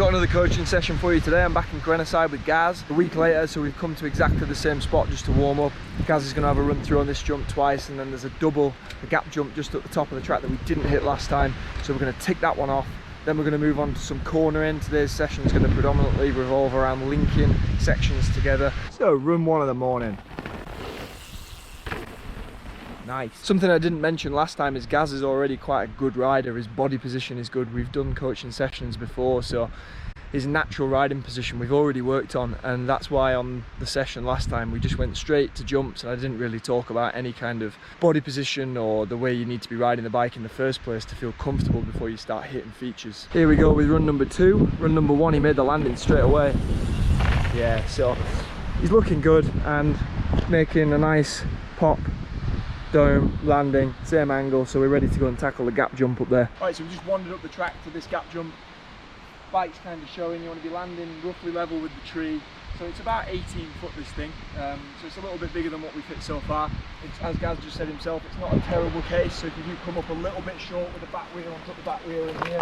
got another coaching session for you today. I'm back in Grenoside with Gaz a week later, so we've come to exactly the same spot just to warm up. Gaz is going to have a run through on this jump twice, and then there's a double, a gap jump just at the top of the track that we didn't hit last time, so we're going to tick that one off. Then we're going to move on to some cornering. Today's session is going to predominantly revolve around linking sections together. So run one of the morning. Nice. Something I didn't mention last time is Gaz is already quite a good rider. His body position is good. We've done coaching sessions before, so his natural riding position we've already worked on, and that's why on the session last time we just went straight to jumps and I didn't really talk about any kind of body position or the way you need to be riding the bike in the first place to feel comfortable before you start hitting features. Here we go with run number 2. Run number 1, he made the landing straight away. Yeah, so he's looking good and making a nice pop dome landing, same angle, so we're ready to go and tackle the gap jump up there. Alright, so we just wandered up the track to this gap jump. Bike's kind of showing, you want to be landing roughly level with the tree, so it's about 18 foot this thing, so it's a little bit bigger than what we've hit so far. It's, as Gaz just said himself, it's not a terrible case, so if you do come up a little bit short with the back wheel and put the back wheel in here,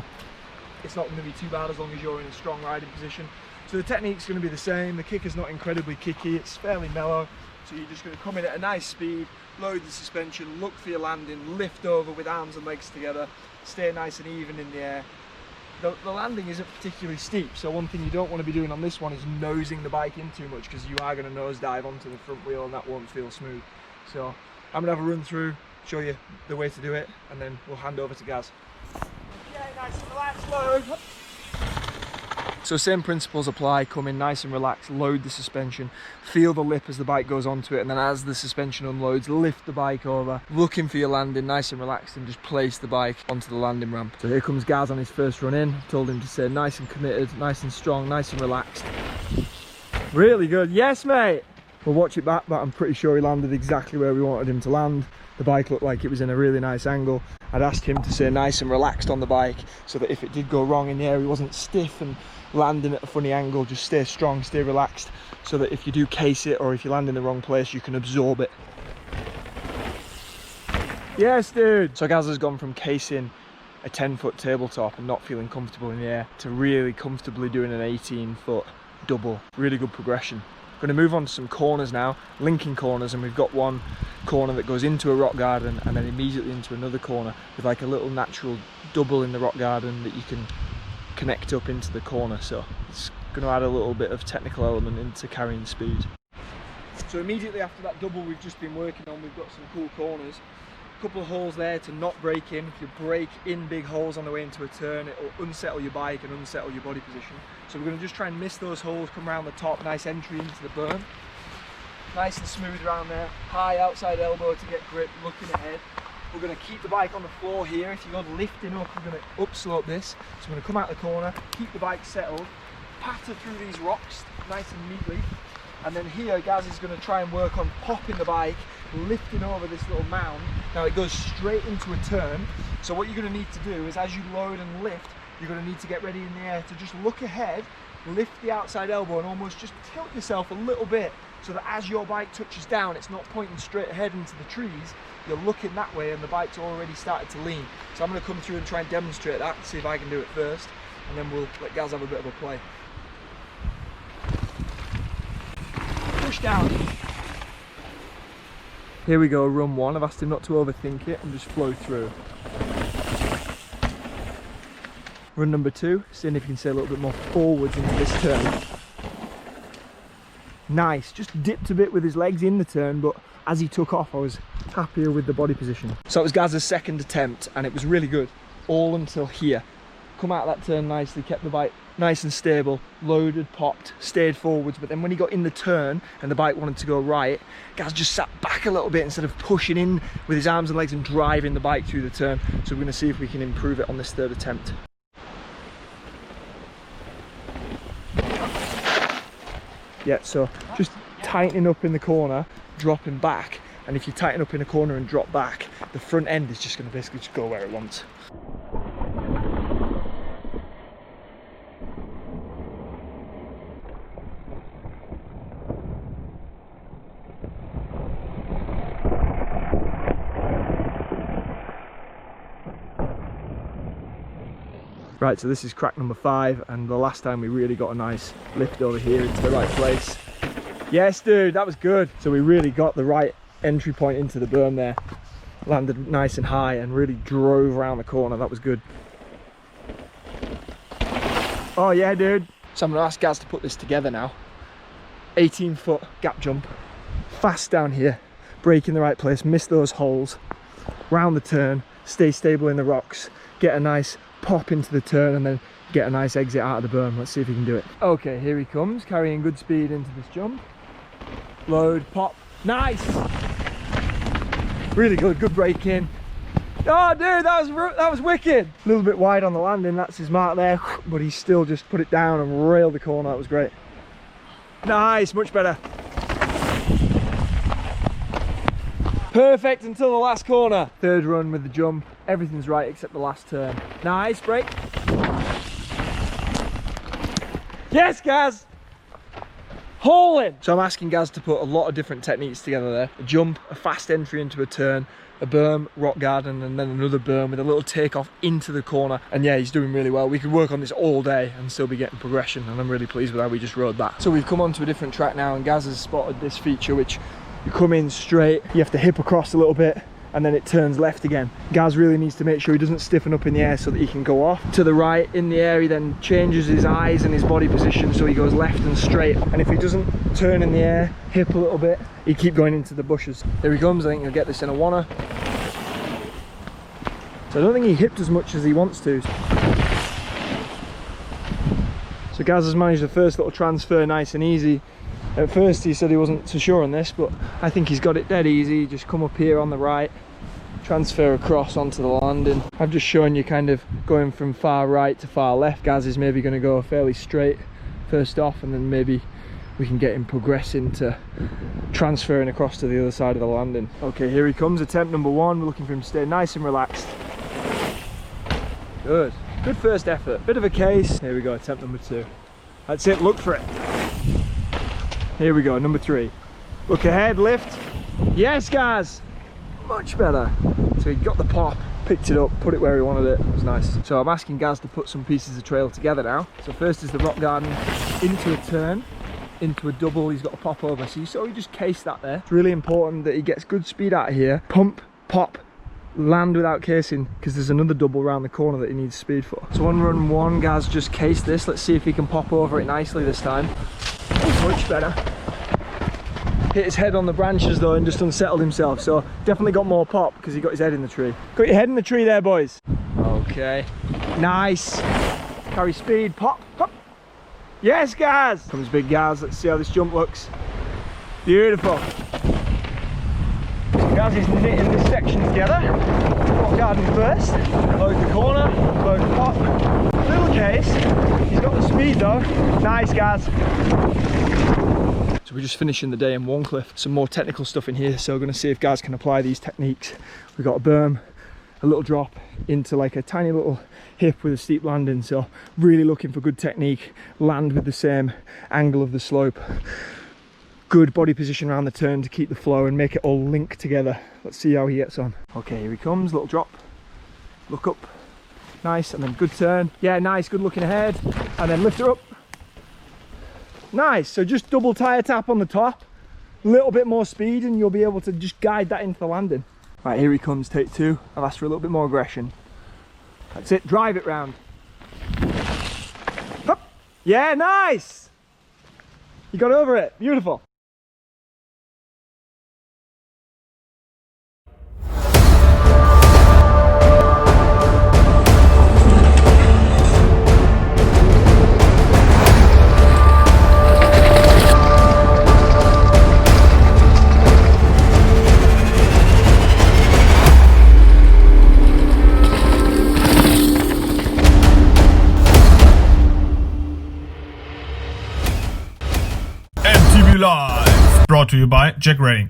it's not going to be too bad as long as you're in a strong riding position. So the technique's going to be the same. The kicker's not incredibly kicky, it's fairly mellow, so you're just going to come in at a nice speed, load the suspension, look for your landing, lift over with arms and legs together, stay nice and even in the air. The landing isn't particularly steep, so one thing you don't want to be doing on this one is nosing the bike in too much, because you are going to nosedive onto the front wheel and that won't feel smooth. So I'm going to have a run through, show you the way to do it, and then we'll hand over to Gaz. Okay, nice and relaxed, load. So same principles apply, come in nice and relaxed, load the suspension, feel the lip as the bike goes onto it, and then as the suspension unloads, lift the bike over, looking for your landing, nice and relaxed, and just place the bike onto the landing ramp. So here comes Gaz on his first run in. Told him to stay nice and committed, nice and strong, nice and relaxed. Really good, yes mate! We'll watch it back, but I'm pretty sure he landed exactly where we wanted him to land. The bike looked like it was in a really nice angle. I'd asked him to stay nice and relaxed on the bike so that if it did go wrong in the air, he wasn't stiff and landing at a funny angle. Just stay strong, stay relaxed, so that if you do case it or if you land in the wrong place, you can absorb it. Yes, dude! So Gaz has gone from casing a 10-foot tabletop and not feeling comfortable in the air to really comfortably doing an 18-foot double. Really good progression. Going to move on to some corners now, linking corners, and we've got one corner that goes into a rock garden and then immediately into another corner with like a little natural double in the rock garden that you can connect up into the corner, so it's going to add a little bit of technical element into carrying speed. So immediately after that double we've just been working on, we've got some cool corners. A couple of holes there to not break in. If you break in big holes on the way into a turn, it will unsettle your bike and unsettle your body position. So we're going to just try and miss those holes, come around the top, nice entry into the berm. Nice and smooth around there, high outside elbow to get grip, looking ahead. We're going to keep the bike on the floor here. If you're lifting up, we're going to upslope this. So we're going to come out the corner, keep the bike settled, patter through these rocks nice and neatly. And then here, Gaz is going to try and work on popping the bike, lifting over this little mound. Now it goes straight into a turn. So what you're going to need to do is as you load and lift, you're going to need to get ready in the air to just look ahead, lift the outside elbow and almost just tilt yourself a little bit so that as your bike touches down, it's not pointing straight ahead into the trees. You're looking that way and the bike's already started to lean. So I'm going to come through and try and demonstrate that, see if I can do it first, and then we'll let Gaz have a bit of a play. Push down. Here we go, run 1. I've asked him not to overthink it and just flow through. Run number 2, seeing if you can stay a little bit more forwards into this turn. Nice, just dipped a bit with his legs in the turn, but as he took off I was happier with the body position. So it was Gaz's second attempt and it was really good, all until here. Come out of that turn nicely, kept the bike nice and stable, loaded, popped, stayed forwards, but then when he got in the turn and the bike wanted to go right, Gaz just sat back a little bit instead of pushing in with his arms and legs and driving the bike through the turn. So we're going to see if we can improve it on this third attempt. Yeah, so just tightening up in the corner, dropping back, and if you tighten up in a corner and drop back, the front end is just going to basically just go where it wants. Right, so this is crack number 5, and the last time we really got a nice lift over here into the right place. Yes, dude, that was good. So we really got the right entry point into the berm there. Landed nice and high and really drove around the corner. That was good. Oh yeah, dude. So I'm gonna ask Gaz to put this together now. 18-foot gap jump, fast down here, brake in the right place, miss those holes, round the turn, stay stable in the rocks, get a nice pop into the turn, and then get a nice exit out of the berm. Let's see if he can do it. Okay, here he comes, carrying good speed into this jump. Load, pop, nice! Really good, good brake in. Oh dude, that was wicked! A little bit wide on the landing, that's his mark there, but he still just put it down and railed the corner. That was great. Nice, much better. Perfect until the last corner. Third run with the jump, everything's right except the last turn. Nice, brake. Yes, Gaz! Hole in! So I'm asking Gaz to put a lot of different techniques together there. A jump, a fast entry into a turn, a berm, rock garden, and then another berm with a little takeoff into the corner. And yeah, he's doing really well. We could work on this all day and still be getting progression, and I'm really pleased with how we just rode that. So we've come onto a different track now, and Gaz has spotted this feature which you come in straight, you have to hip across a little bit, and then it turns left again. Gaz really needs to make sure he doesn't stiffen up in the air so that he can go off to the right. In the air, he then changes his eyes and his body position so he goes left and straight. And if he doesn't turn in the air, hip a little bit, he'd keep going into the bushes. Here he comes. I think he'll get this in a wanna. So I don't think he hipped as much as he wants to. So Gaz has managed the first little transfer nice and easy. At first he said he wasn't so sure on this, but I think he's got it dead easy. Just come up here on the right, transfer across onto the landing. I've just shown you kind of going from far right to far left. Gaz is maybe going to go fairly straight first off, and then maybe we can get him progressing to transferring across to the other side of the landing. Okay, here he comes, attempt number 1. We're looking for him to stay nice and relaxed. Good, good first effort. Bit of a case. Here we go, attempt number 2. That's it, look for it. Here we go, number 3. Look ahead, lift. Yes, Gaz! Much better. So he got the pop, picked it up, put it where he wanted it. It was nice. So I'm asking Gaz to put some pieces of trail together now. So first is the rock garden into a turn, into a double. He's got a pop over. So you just case that there. It's really important that he gets good speed out of here. Pump, pop, land without casing, because there's another double around the corner that he needs speed for. So on run 1, Gaz just cased this. Let's see if he can pop over it nicely this time. Much better. Hit his head on the branches though and just unsettled himself, so definitely got more pop because he got his head in the tree. Got your head in the tree there, boys. Okay, nice. Carry speed, pop, pop. Yes, Gaz! Comes big Gaz. Let's see how this jump looks. Beautiful. So Gaz is knitting this section together. Rock garden first, load the corner, load the pop. Little case. He's got the speed though. Nice, Gaz. So we're just finishing the day in Warncliffe. Some more technical stuff in here, so we're going to see if Gaz can apply these techniques. We've got a berm, a little drop into like a tiny little hip with a steep landing, so really looking for good technique, land with the same angle of the slope, good body position around the turn to keep the flow and make it all link together. Let's see how he gets on. Okay, here he comes, little drop, look up, nice, and then good turn. Yeah, nice, good looking ahead, and then lift her up. Nice, so just double tire tap on the top, a little bit more speed and you'll be able to just guide that into the landing. Right, here he comes, take 2. I've asked for a little bit more aggression. That's it, drive it round. Hup. Yeah, nice! You got over it, beautiful. Live, brought to you by Jack Ray.